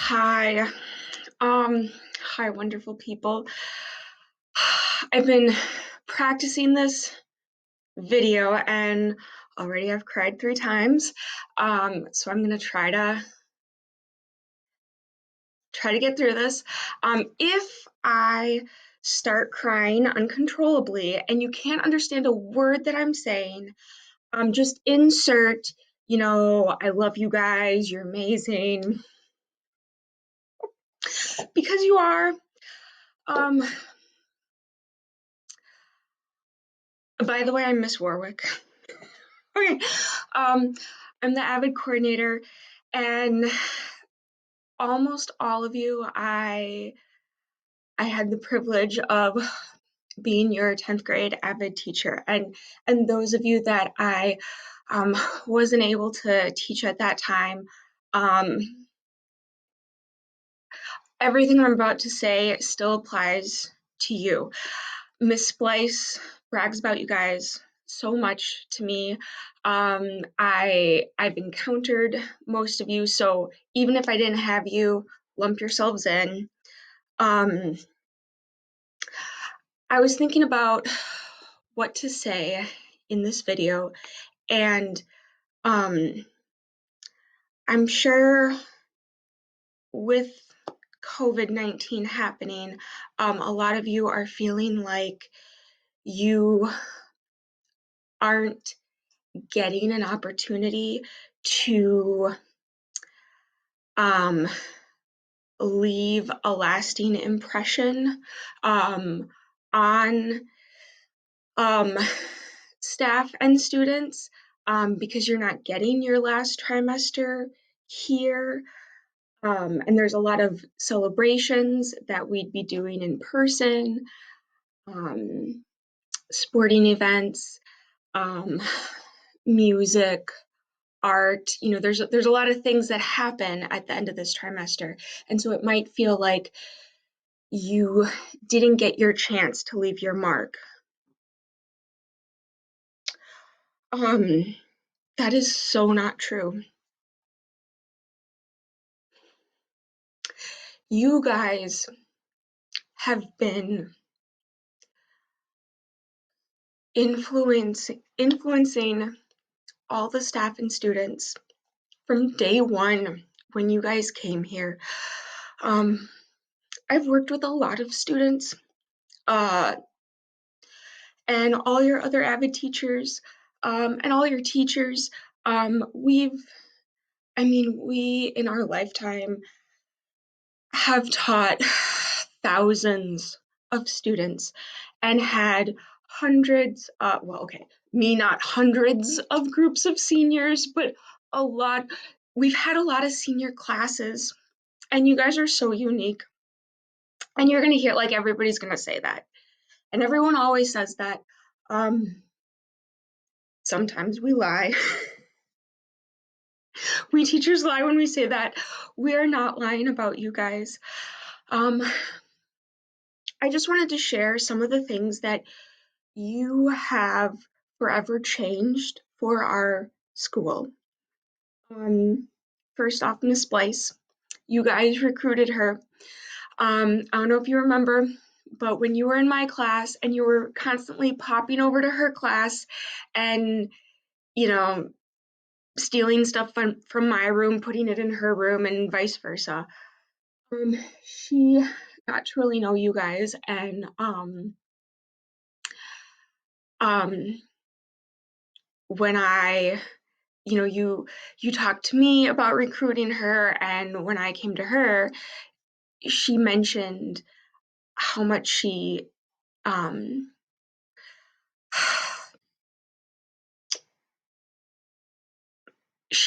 Hi. Um, Hi, wonderful people. I've been practicing this video and already I've cried 3 times. So I'm gonna try to get through this. If I start crying uncontrollably and you can't understand a word that I'm saying, just insert, I love you guys, you're amazing, because you are. Um, by the way, I'm Miss Warwick. Okay. Um, I'm the AVID coordinator, and almost all of you, I had the privilege of being your 10th grade AVID teacher, and those of you that I wasn't able to teach at that time, um, everything I'm about to say still applies to you. Miss Splice brags about you guys so much to me. I've encountered most of you, so even if I didn't have you, lump yourselves in. I was thinking about what to say in this video, and um, I'm sure with COVID-19 happening, a lot of you are feeling like you aren't getting an opportunity to um, leave a lasting impression on um, staff and students, because you're not getting your last trimester here. And there's a lot of celebrations that we'd be doing in person, um, sporting events, um, music, art. There's a lot of things that happen at the end of this trimester, and so it might feel like you didn't get your chance to leave your mark. That is so not true. You guys have been influencing all the staff and students from day one when you guys came here. I've worked with a lot of students, and all your other AVID teachers, and all your teachers. We in our lifetime have taught thousands of students and had hundreds, me not hundreds of groups of seniors, but a lot. We've had a lot of senior classes, and you guys are so unique. And you're going to hear, like, everybody's going to say that. And everyone always says that. Sometimes we lie. We teachers lie when we say that. We are not lying about you guys. I just wanted to share some of the things that you have forever changed for our school. First off, Miss Blyce, you guys recruited her. I don't know if you remember, but when you were in my class and you were constantly popping over to her class and, stealing stuff from my room, putting it in her room, and vice versa, she got to really know you guys, and when you talked to me about recruiting her, and when I came to her, she mentioned how much she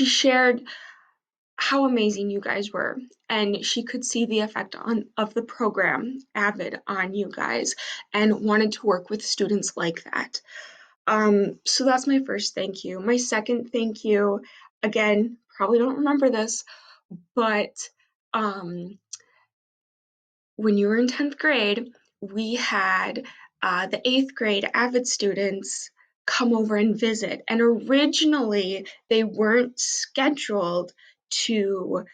shared how amazing you guys were, and she could see the effect of the program AVID on you guys and wanted to work with students like that. So that's my first thank you. My second thank you, again, probably don't remember this, but when you were in 10th grade, we had the 8th grade AVID students come over and visit. And originally, they weren't scheduled to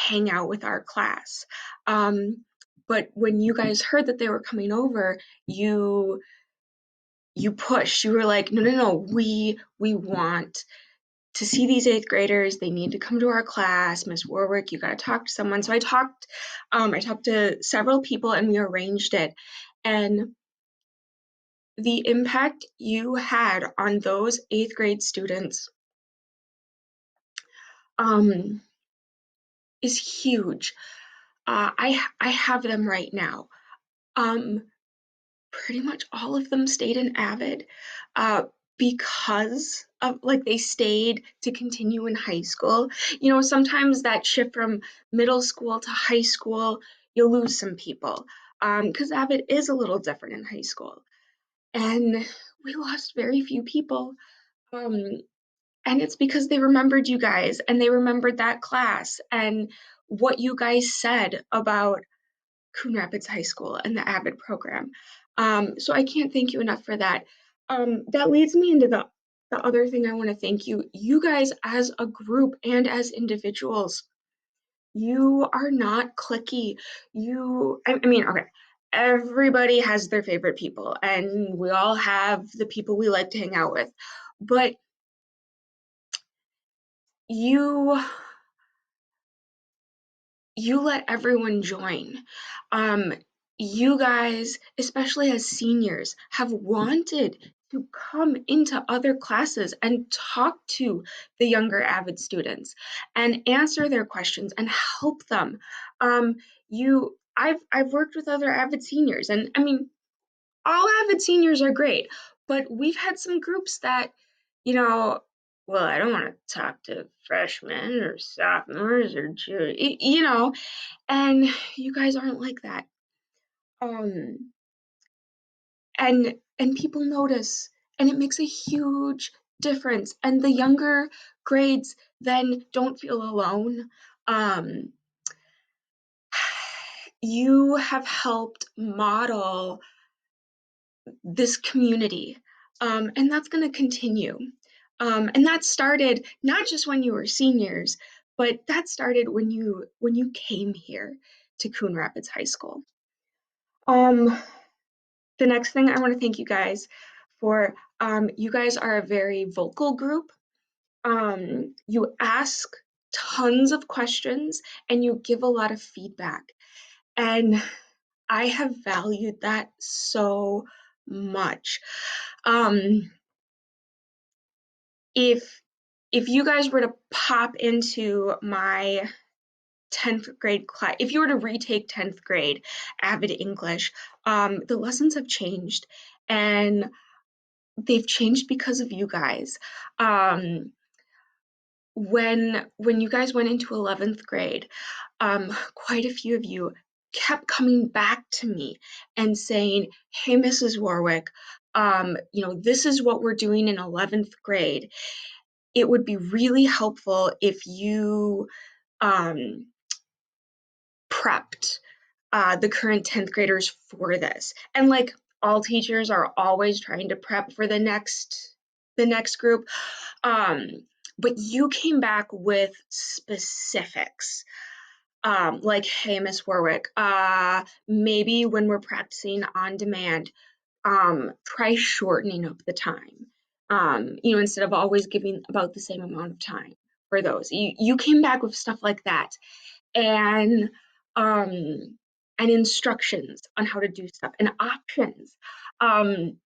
hang out with our class. But when you guys heard that they were coming over, you pushed. You were like, no, no, no, we want to see these eighth graders. They need to come to our class. Miss Warwick, you got to talk to someone. So I talked to several people and we arranged it. And the impact you had on those eighth grade students um, is huge. I have them right now. Um, Pretty much all of them stayed in AVID uh, because of like they stayed to continue in high school. You know, sometimes that shift from middle school to high school, you'll lose some people because AVID is a little different in high school. And we lost very few people. Um, and it's because they remembered you guys and they remembered that class and what you guys said about Coon Rapids High School and the AVID program. So I can't thank you enough for that. That leads me into the other thing I want to thank you. You guys, as a group and as individuals, you are not cliquey. I mean, okay, everybody has their favorite people, and we all have the people we like to hang out with. But you you let everyone join. Um, you guys, especially as seniors, have wanted to come into other classes and talk to the younger AVID students and answer their questions and help them. I've worked with other AVID seniors, and I mean, all AVID seniors are great, but we've had some groups that, you know, well, I don't want to talk to freshmen or sophomores or juniors, and you guys aren't like that. Um, and people notice, and it makes a huge difference. And the younger grades then don't feel alone. Um, you have helped model this community, and that's going to continue. And that started not just when you were seniors, but that started when you came here to Coon Rapids High School. Um, the next thing I want to thank you guys for. You guys are a very vocal group. You ask tons of questions and you give a lot of feedback. And I have valued that so much. Um, if if you guys were to pop into my 10th grade class, if you were to retake 10th grade AVID English, the lessons have changed and they've changed because of you guys. When you guys went into 11th grade, quite a few of you kept coming back to me and saying, hey, Mrs. Warwick, this is what we're doing in 11th grade. It would be really helpful if you um, prepped the current 10th graders for this. And like all teachers are always trying to prep for the next group. But you came back with specifics. Like, hey, Miss Warwick, maybe when we're practicing on demand, try shortening up the time. Instead of always giving about the same amount of time for those. You came back with stuff like that. And um and instructions on how to do stuff and options. Um,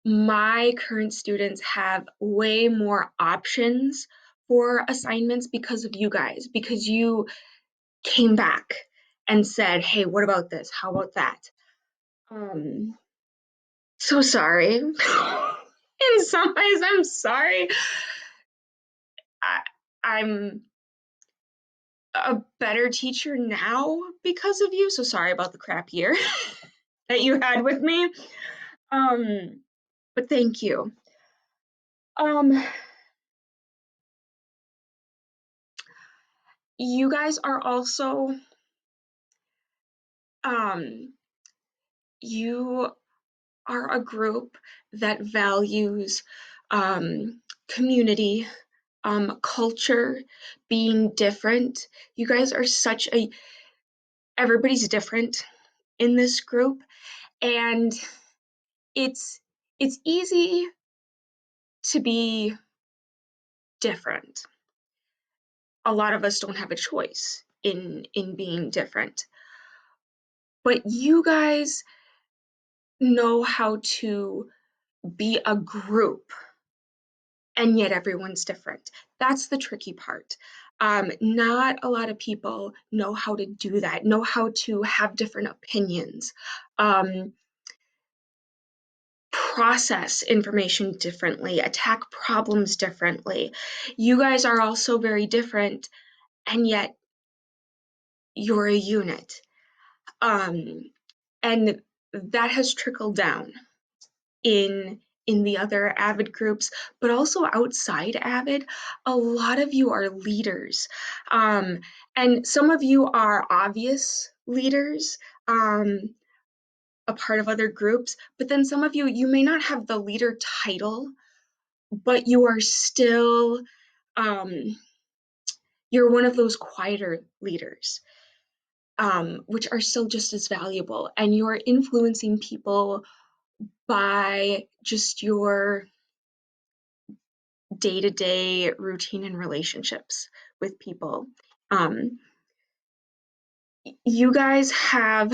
my current students have way more options for assignments because of you guys, because you came back and said, hey, what about this? How about that? Um, so sorry. In some ways, I'm sorry. I, I'm a better teacher now because of you. So sorry about the crap year that you had with me. Um, but thank you. Um, you guys are also um, you are a group that values community culture, being different. You guys are everybody's different in this group, and it's it's easy to be different. A lot of us don't have a choice in being different. But you guys know how to be a group, and yet everyone's different. That's the tricky part. Not a lot of people know how to do that, know how to have different opinions, um, process information differently, attack problems differently. You guys are also very different, and yet you're a unit. Um, and that has trickled down in the other AVID groups, but also outside AVID. A lot of you are leaders, and some of you are obvious leaders, a part of other groups, but then some of you may not have the leader title, but you are still, you're one of those quieter leaders, which are still just as valuable, and you're influencing people by just your day-to-day routine and relationships with people. You guys have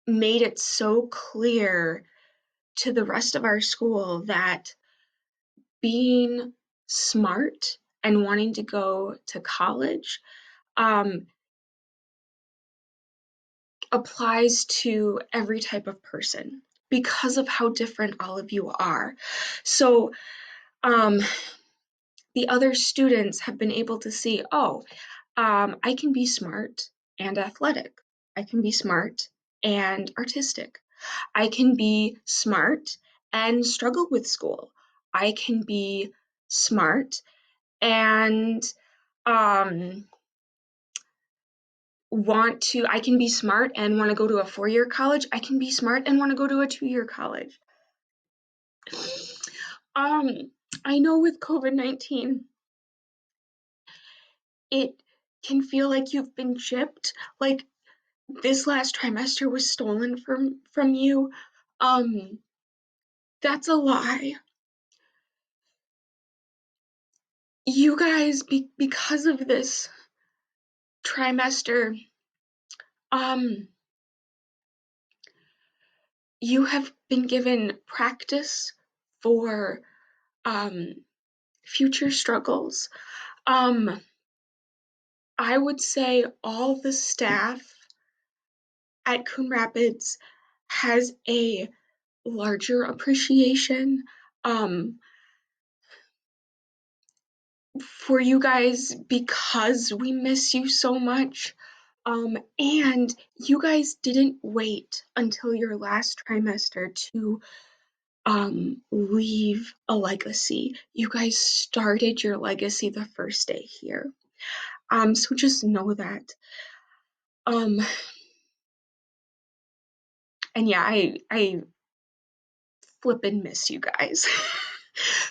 made it so clear to the rest of our school that being smart and wanting to go to college applies to every type of person because of how different all of you are. So the other students have been able to see, oh, I can be smart and athletic. I can be smart and artistic. I can be smart and struggle with school. I can be smart and I can be smart and want to go to a 4-year college. I can be smart and want to go to a 2-year college. I know with COVID-19, it can feel like you've been gypped, like this last trimester was stolen from you. That's a lie. You guys, because of this trimester, you have been given practice for future struggles. I would say all the staff at Coon Rapids has a larger appreciation for you guys because we miss you so much. And you guys didn't wait until your last trimester to leave a legacy. You guys started your legacy the first day here. So just know that. And yeah, I flippin' miss you guys.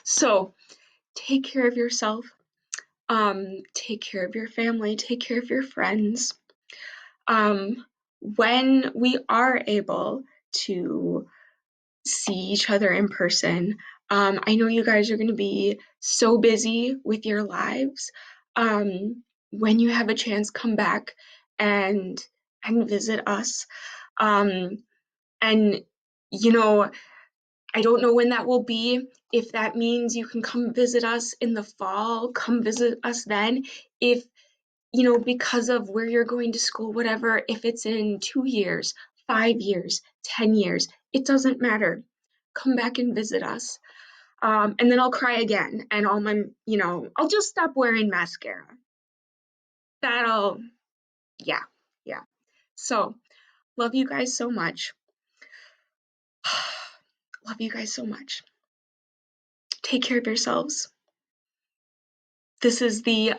So take care of yourself. Take care of your family. Take care of your friends. When we are able to see each other in person, I know you guys are going to be so busy with your lives. When you have a chance, come back and visit us. And you know, I don't know when that will be. If that means you can come visit us in the fall, come visit us then. If because of where you're going to school, whatever, if it's in 2 years, 5 years, 10 years, it doesn't matter. Come back and visit us. And then I'll cry again, and I'll just stop wearing mascara. Yeah, yeah. So, love you guys so much. Love you guys so much. Take care of yourselves. This is the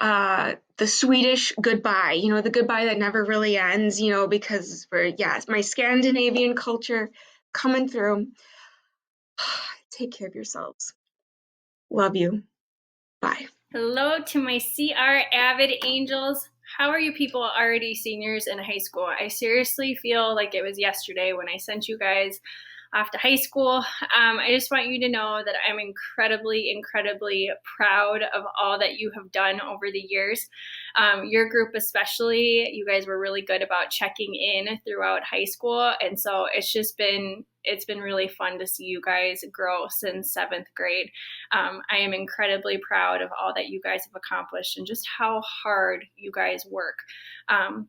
Swedish goodbye, the goodbye that never really ends, because it's my Scandinavian culture coming through. Take care of yourselves. Love you. Bye. Hello to my CR AVID angels. How are you people already seniors in high school? I seriously feel like it was yesterday when I sent you guys off to high school. I just want you to know that I'm incredibly, incredibly proud of all that you have done over the years. Your group especially, you guys were really good about checking in throughout high school. And so it's been really fun to see you guys grow since 7th grade. I am incredibly proud of all that you guys have accomplished and just how hard you guys work.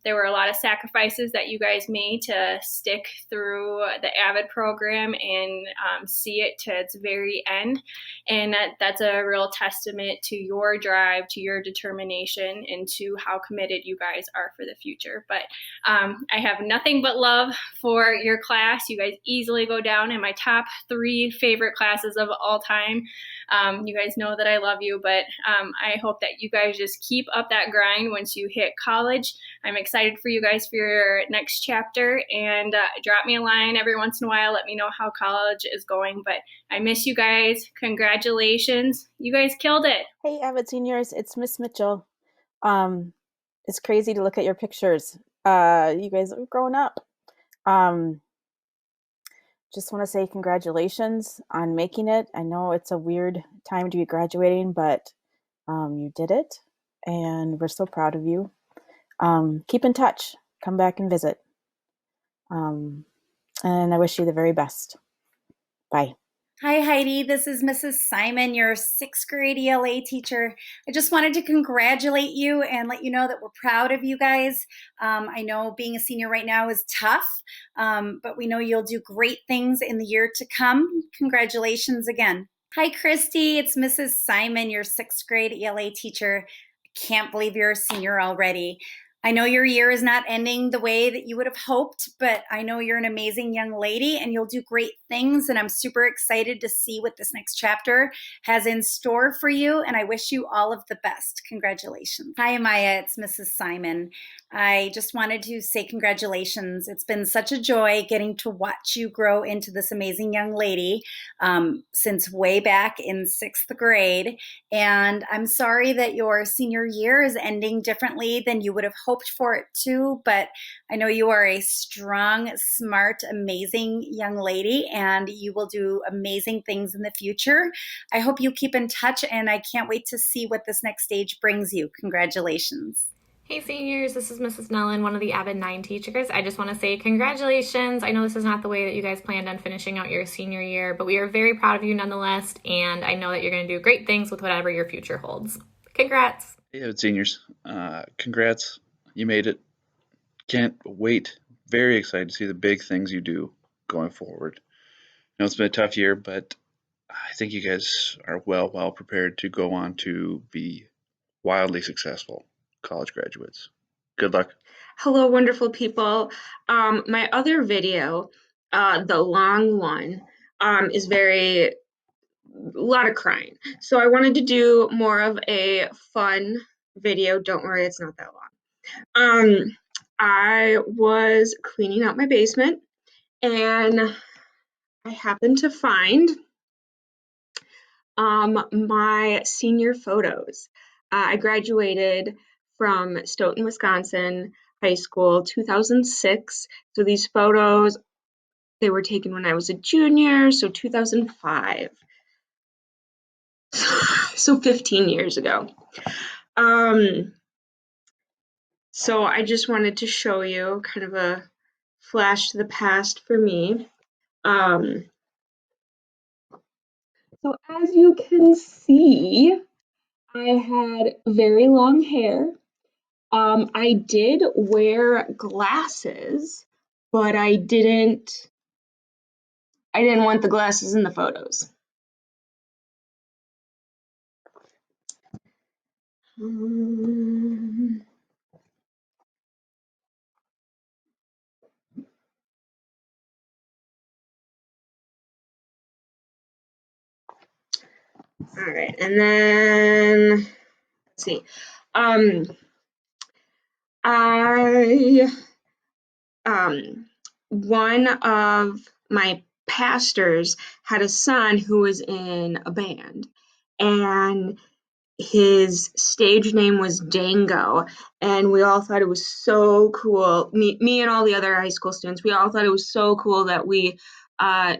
There were a lot of sacrifices that you guys made to stick through the AVID program and see it to its very end. And that's a real testament to your drive, to your determination, and to how committed you guys are for the future. But I have nothing but love for your class. You guys easily go down in my top 3 favorite classes of all time. You guys know that I love you, but I hope that you guys just keep up that grind once you hit college. I'm excited for you guys for your next chapter, and drop me a line every once in a while. Let me know how college is going, but I miss you guys. Congratulations. You guys killed it. Hey, Avid Seniors, it's Miss Mitchell. Um, it's crazy to look at your pictures. You guys have grown up. Um, just want to say congratulations on making it. I know it's a weird time to be graduating, but you did it, and we're so proud of you. Keep in touch. Come back and visit. And I wish you the very best. Bye. Hi, Heidi. This is Mrs. Simon, your 6th grade ELA teacher. I just wanted to congratulate you and let you know that we're proud of you guys. I know being a senior right now is tough, but we know you'll do great things in the year to come. Congratulations again. Hi, Christy. It's Mrs. Simon, your 6th grade ELA teacher. I can't believe you're a senior already. I know your year is not ending the way that you would have hoped, but I know you're an amazing young lady and you'll do great things. And I'm super excited to see what this next chapter has in store for you. And I wish you all of the best. Congratulations. Hi, Amaya. It's Mrs. Simon. I just wanted to say congratulations. It's been such a joy getting to watch you grow into this amazing young lady since way back in 6th grade. And I'm sorry that your senior year is ending differently than you would have hoped for it to, but I know you are a strong, smart, amazing young lady, and you will do amazing things in the future. I hope you keep in touch, and I can't wait to see what this next stage brings you. Congratulations. Hey seniors, this is Mrs. Nellen, one of the AVID 9 teachers. I just want to say congratulations. I know this is not the way that you guys planned on finishing out your senior year, but we are very proud of you nonetheless, and I know that you're going to do great things with whatever your future holds. Congrats. Hey, AVID seniors, congrats. You made it. Can't wait. Very excited to see the big things you do going forward. I know it's been a tough year, but I think you guys are well prepared to go on to be wildly successful college graduates. Good luck. Hello, wonderful people. My other video, the long one, is a lot of crying. So I wanted to do more of a fun video. Don't worry, it's not that long. I was cleaning out my basement and I happened to find my senior photos. I graduated from Stoughton, Wisconsin High School, 2006. So these photos, they were taken when I was a junior, so 2005. So 15 years ago. So I just wanted to show you kind of a flash to the past for me. So as you can see, I had very long hair. I did wear glasses, but I didn't want the glasses in the photos. All right, and then let's see. One of my pastors had a son who was in a band, and his stage name was Dango, and we all thought it was so cool. Me and all the other high school students, we all thought it was so cool that we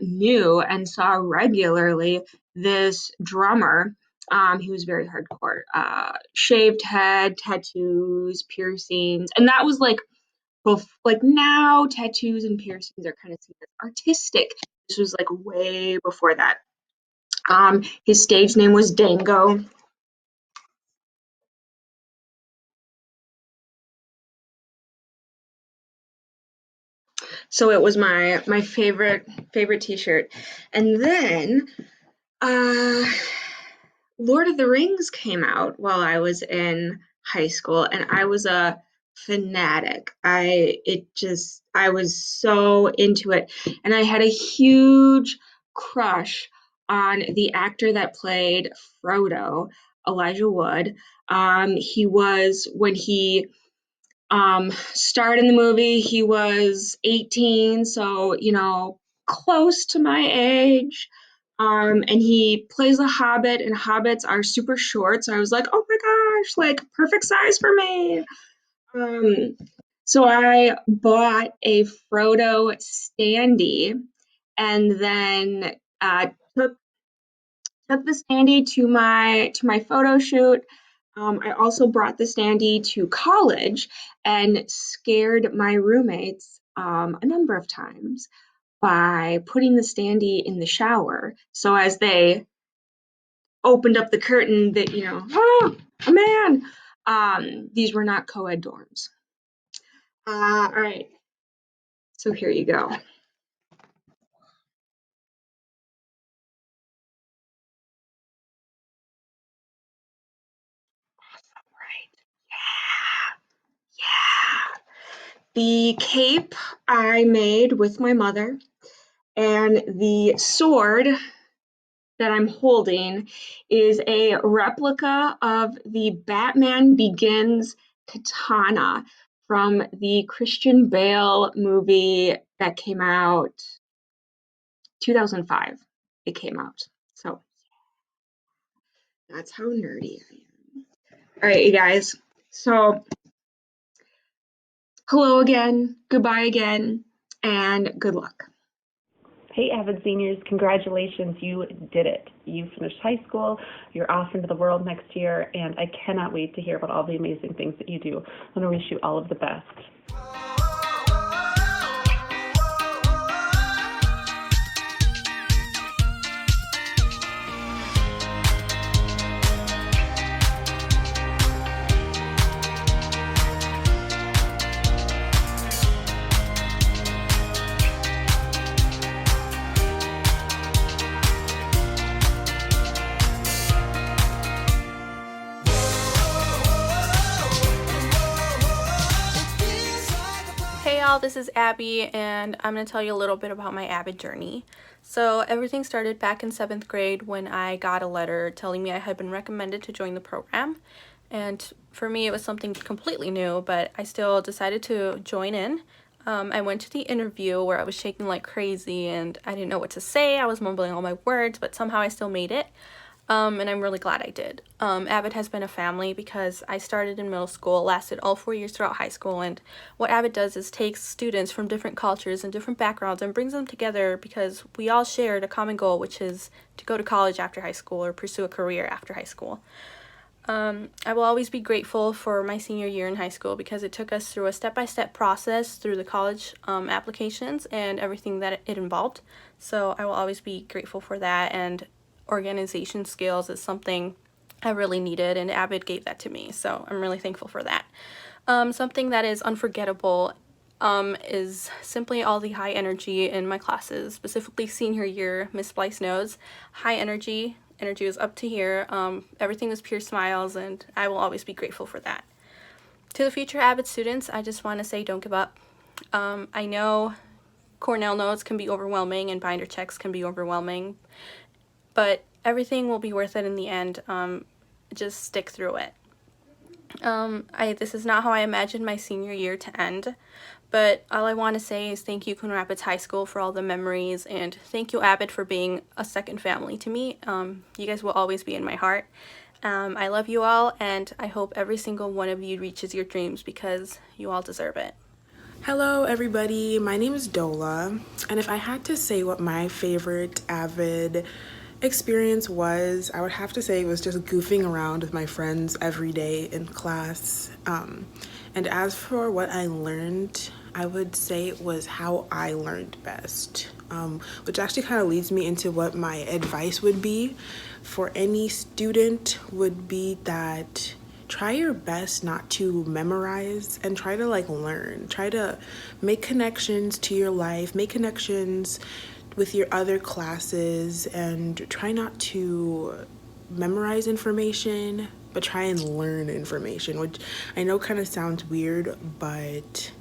knew and saw regularly this drummer. He was very hardcore, shaved head, tattoos, piercings, and that was like now tattoos and piercings are kind of seen as artistic. This was like way before that. His stage name was Dango. So it was my favorite t-shirt. And then Lord of the Rings came out while I was in high school, and I was a fanatic. I was so into it, and I had a huge crush on the actor that played Frodo, Elijah Wood. He was when he starred in the movie, he was 18, so close to my age. And he plays a hobbit, and hobbits are super short, so I was like, oh my gosh, like perfect size for me. So I bought a Frodo standee, and then took the standee to my photo shoot. I also brought the standee to college and scared my roommates a number of times by putting the standee in the shower. So as they opened up the curtain, that oh, a man. These were not co-ed dorms. All right. So here you go. The cape I made with my mother, and the sword that I'm holding is a replica of the Batman Begins katana from the Christian Bale movie that came out 2005. It came out. So that's how nerdy I am. All right, you guys. So hello again, goodbye again, and good luck. Hey, AVID seniors, congratulations, you did it. You finished high school, you're off into the world next year, and I cannot wait to hear about all the amazing things that you do. I want to wish you all of the best. Hey y'all, this is Abby, and I'm going to tell you a little bit about my AVID journey. So everything started back in 7th grade when I got a letter telling me I had been recommended to join the program. And for me, it was something completely new, but I still decided to join in. I went to the interview where I was shaking like crazy and I didn't know what to say. I was mumbling all my words, but somehow I still made it. And I'm really glad I did. AVID has been a family because I started in middle school, lasted all 4 years throughout high school, and what AVID does is takes students from different cultures and different backgrounds and brings them together because we all shared a common goal, which is to go to college after high school or pursue a career after high school. I will always be grateful for my senior year in high school because it took us through a step-by-step process through the college applications and everything that it involved. So I will always be grateful for that, and organization skills is something I really needed, and AVID gave that to me, so I'm really thankful for that. Something that is unforgettable is simply all the high energy in my classes, specifically senior year. Miss Blyce knows, high energy was up to here. Everything was pure smiles, and I will always be grateful for that. To the future AVID students, I just want to say don't give up. I know Cornell notes can be overwhelming and binder checks can be overwhelming, but everything will be worth it in the end. Just stick through it. This is not how I imagined my senior year to end, but all I want to say is thank you, Coon Rapids High School, for all the memories, and thank you, AVID, for being a second family to me. You guys will always be in my heart. I love you all, and I hope every single one of you reaches your dreams because you all deserve it. Hello everybody, my name is Dola, and if I had to say what my favorite AVID experience was, I would have to say it was just goofing around with my friends every day in class. And as for what I learned, I would say it was how I learned best, which actually kind of leads me into what my advice would be for any student would be that try your best not to memorize and try to learn. Try to make connections to your life, make connections with your other classes, and try not to memorize information, but try and learn information, which I know kind of sounds weird, but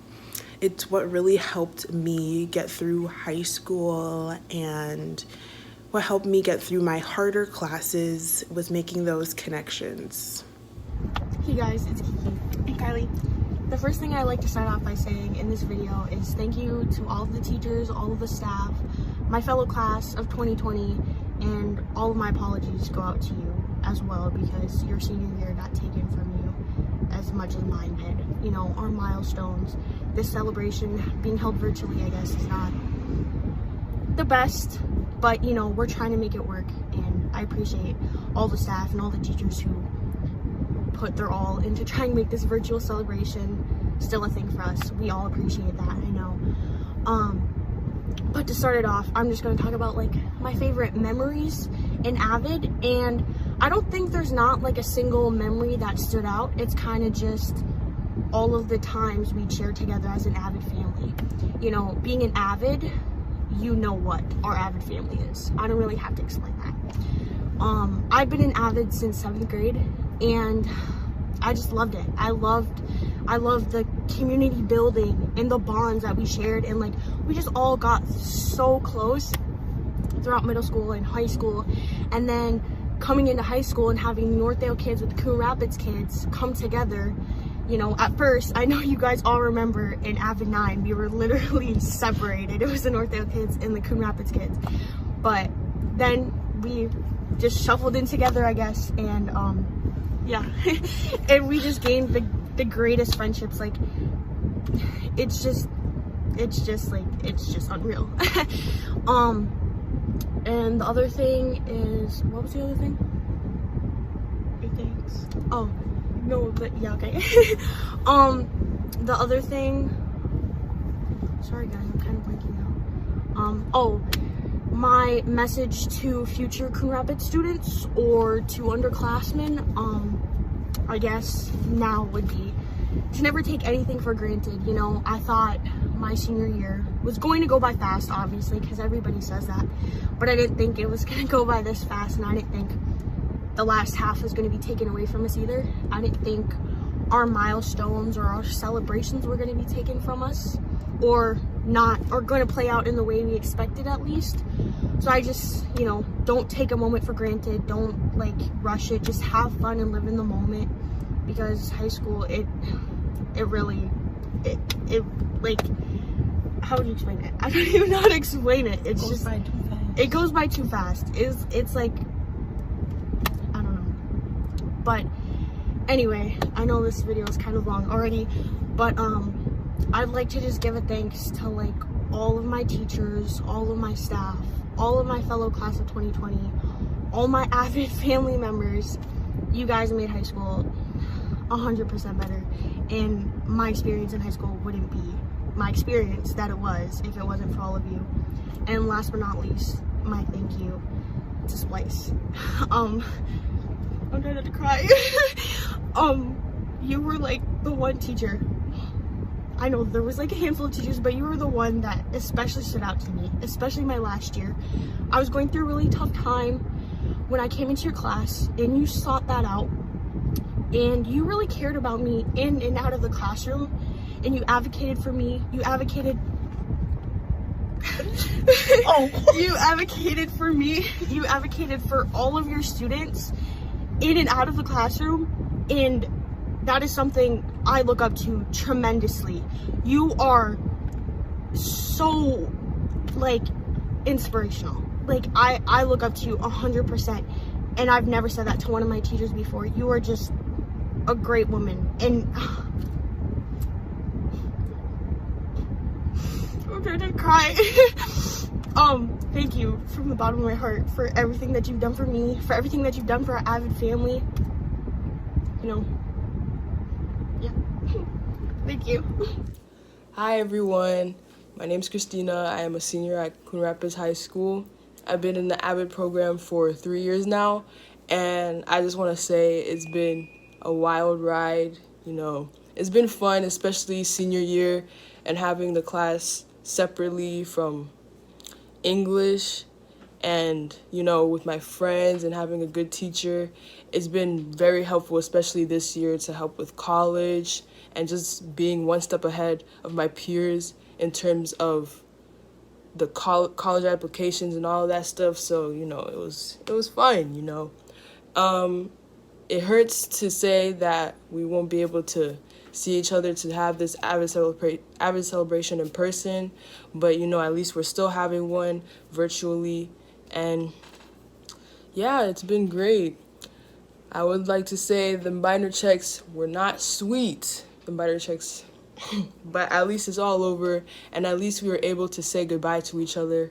it's what really helped me get through high school, and what helped me get through my harder classes was making those connections. Hey guys, it's Kiki and Kylie. The first thing I'd like to start off by saying in this video is thank you to all of the teachers, all of the staff, my fellow class of 2020, and all of my apologies go out to you as well because your senior year got taken from you as much as mine did. You know, our milestones, this celebration being held virtually, I guess, is not the best, but you know, we're trying to make it work, and I appreciate all the staff and all the teachers who put their all into trying to make this virtual celebration still a thing for us. We all appreciate that, I know. But to start it off, I'm just going to talk about my favorite memories in AVID, and I don't think there's not a single memory that stood out. It's kind of just all of the times we shared together as an AVID family. You know, being an AVID, you know what our AVID family is. I don't really have to explain that. I've been an AVID since 7th grade, and I just loved it. I loved the community building and the bonds that we shared, and we just all got so close throughout middle school and high school, and then coming into high school and having Northdale kids with Coon Rapids kids come together. You know, at first, I know you guys all remember in AVID 9, we were literally separated. It was the Northdale kids and the Coon Rapids kids, but then we just shuffled in together, I guess, and yeah, and we just gained the greatest friendships. It's just unreal. And the other thing is, what was the other thing? Thanks. Oh no, but yeah, okay. The other thing, sorry guys, I'm kind of blanking out. Oh, my message to future Coon Rapids students or to underclassmen, I guess now would be to never take anything for granted. You know, I thought my senior year was going to go by fast, obviously, because everybody says that, but I didn't think it was going to go by this fast, and I didn't think the last half was going to be taken away from us either. I didn't think our milestones or our celebrations were going to be taken from us, or not, or going to play out in the way we expected, at least. So I just, you know, don't take a moment for granted. Don't rush it. Just have fun and live in the moment, because high school, it really, how would you explain it? I don't even know how to explain it. It's just, it goes by too fast. It's I don't know. But anyway, I know this video is kind of long already, but I'd like to just give a thanks to all of my teachers, all of my staff, all of my fellow class of 2020, all my AVID family members. You guys made high school 100% better, and my experience in high school wouldn't be my experience that it was if it wasn't for all of you. And last but not least, my thank you to Splice. I'm trying not to cry. You were the one teacher, I know there was a handful of teachers, but you were the one that especially stood out to me, especially my last year. I was going through a really tough time when I came into your class, and you sought that out, and you really cared about me in and out of the classroom, and you advocated for me. You advocated you advocated for me. You advocated for all of your students in and out of the classroom, and that is something I look up to tremendously. You are so, like, inspirational. Like, I look up to you 100%, and I've never said that to one of my teachers before. You are just a great woman, and I'm trying to cry. Thank you from the bottom of my heart for everything that you've done for me, for everything that you've done for our AVID family. You know, yeah. Thank you. Hi everyone, my name is Christina. I am a senior at Coon Rapids High School. I've been in the AVID program for 3 years now, and I just want to say it's been a wild ride. You know, it's been fun, especially senior year, and having the class separately from English, and you know, with my friends and having a good teacher. It's been very helpful, especially this year, to help with college and just being one step ahead of my peers in terms of the college applications and all of that stuff. So you know, it was fun. You know, it hurts to say that we won't be able to see each other to have this AVID celebration in person, but you know, at least we're still having one virtually. And yeah, it's been great. I would like to say the binder checks were not sweet, the binder checks, but at least it's all over, and at least we were able to say goodbye to each other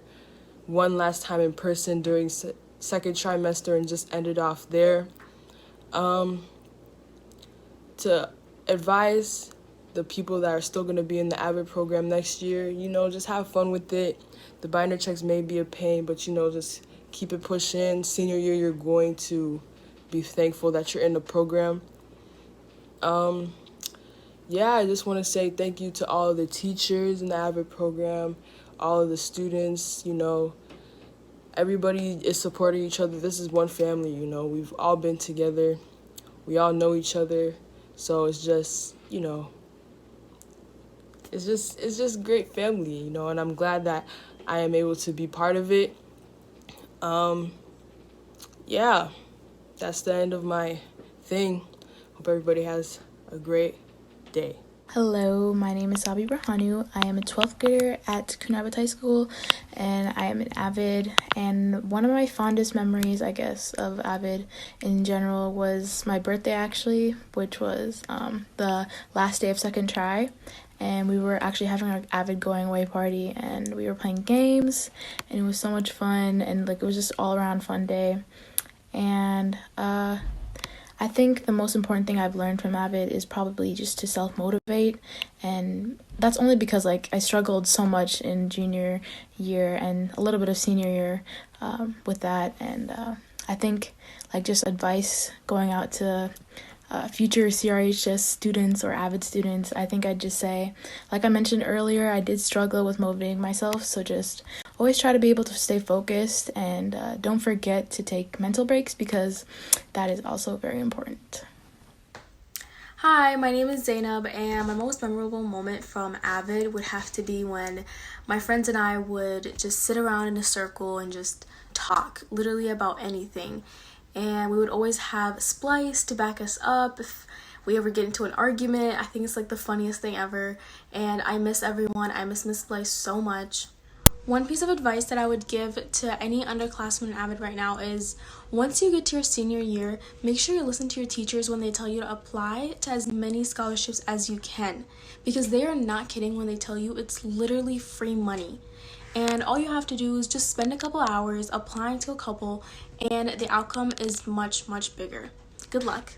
one last time in person during second trimester and just ended off there. To advise the people that are still going to be in the AVID program next year, you know, just have fun with it. The binder checks may be a pain, but you know, just keep it pushing. Senior year, you're going to be thankful that you're in the program. Yeah, I just want to say thank you to all of the teachers in the AVID program, all of the students. You know, everybody is supporting each other. This is one family, you know. We've all been together. We all know each other. So it's just, you know, it's just great family, you know, and I'm glad that I am able to be part of it. Yeah, that's the end of my thing. Hope everybody has a great day. Hello, my name is Sabi Brahanu. I am a 12th grader at Coon Rapids High School, and I am an AVID. And one of my fondest memories, I guess, of AVID in general was my birthday, actually, which was the last day of second try. And we were actually having our AVID going away party, and we were playing games, and it was so much fun, and like it was just all around fun day. And I think the most important thing I've learned from AVID is probably just to self-motivate, and that's only because like I struggled so much in junior year and a little bit of senior year with that, and I think like just advice going out to future CRHS students or AVID students, I think I'd just say, like I mentioned earlier, I did struggle with motivating myself, so just always try to be able to stay focused, and don't forget to take mental breaks because that is also very important. Hi, my name is Zainab, and my most memorable moment from AVID would have to be when my friends and I would just sit around in a circle and just talk, literally about anything. And we would always have Splice to back us up if we ever get into an argument. I think it's like the funniest thing ever, and I miss everyone. I miss Miss Splice so much. One piece of advice that I would give to any underclassmen in AVID right now is once you get to your senior year, make sure you listen to your teachers when they tell you to apply to as many scholarships as you can, because they are not kidding when they tell you it's literally free money. And all you have to do is just spend a couple hours applying to a couple, and the outcome is much, much bigger. Good luck.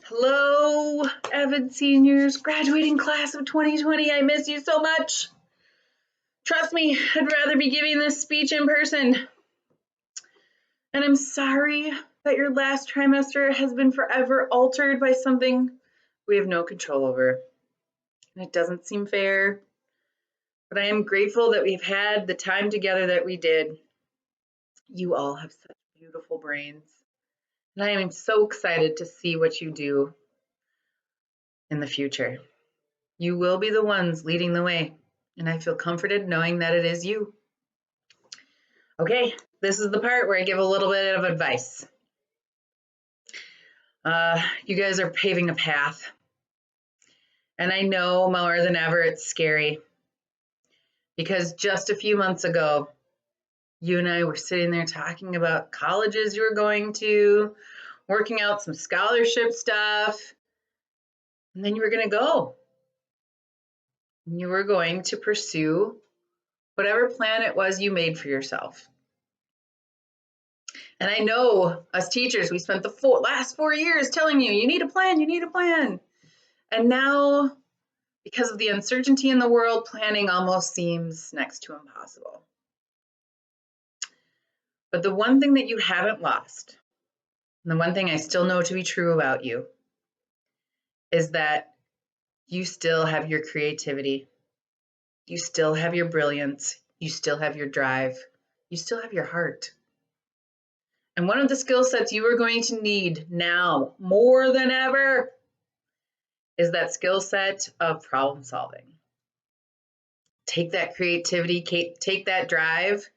Hello, AVID seniors, graduating class of 2020. I miss you so much. Trust me, I'd rather be giving this speech in person. And I'm sorry that your last trimester has been forever altered by something we have no control over. And it doesn't seem fair, but I am grateful that we've had the time together that we did. You all have such beautiful brains, and I am so excited to see what you do in the future. You will be the ones leading the way, and I feel comforted knowing that it is you. Okay, this is the part where I give a little bit of advice. You guys are paving a path And I know more than ever it's scary, because just a few months ago, you and I were sitting there talking about colleges you were going to, working out some scholarship stuff, and then you were going to go. You were going to pursue whatever plan it was you made for yourself. And I know us teachers, we spent the last 4 years telling you, you need a plan, you need a plan. And now, because of the uncertainty in the world, planning almost seems next to impossible. But the one thing that you haven't lost, and the one thing I still know to be true about you, is that you still have your creativity. You still have your brilliance. You still have your drive. You still have your heart. And one of the skill sets you are going to need now more than ever is that skill set of problem solving. Take that creativity, take that drive,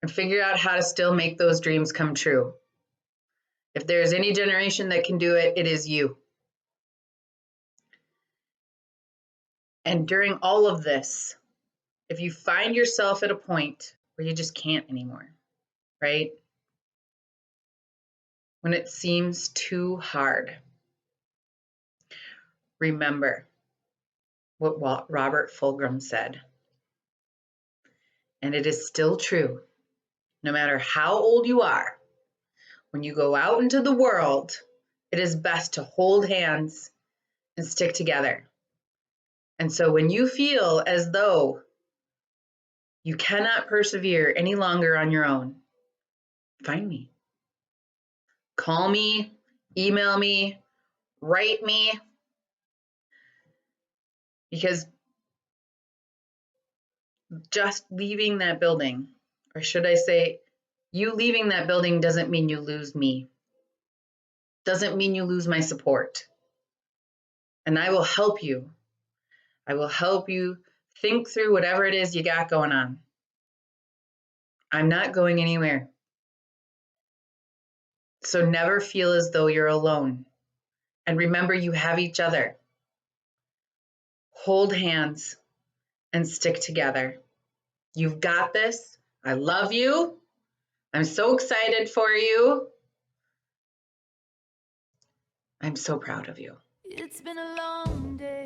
and figure out how to still make those dreams come true. If there's any generation that can do it, it is you. And during all of this, if you find yourself at a point where you just can't anymore, right? When it seems too hard, remember what Robert Fulghum said. And it is still true. No matter how old you are, when you go out into the world, it is best to hold hands and stick together. And so when you feel as though you cannot persevere any longer on your own, find me. Call me, email me, write me, because just leaving that building, or should I say, you leaving that building doesn't mean you lose me. Doesn't mean you lose my support. And I will help you. I will help you think through whatever it is you got going on. I'm not going anywhere. So never feel as though you're alone. And remember, you have each other. Hold hands and stick together. You've got this. I love you. I'm so excited for you. I'm so proud of you. It's been a long day.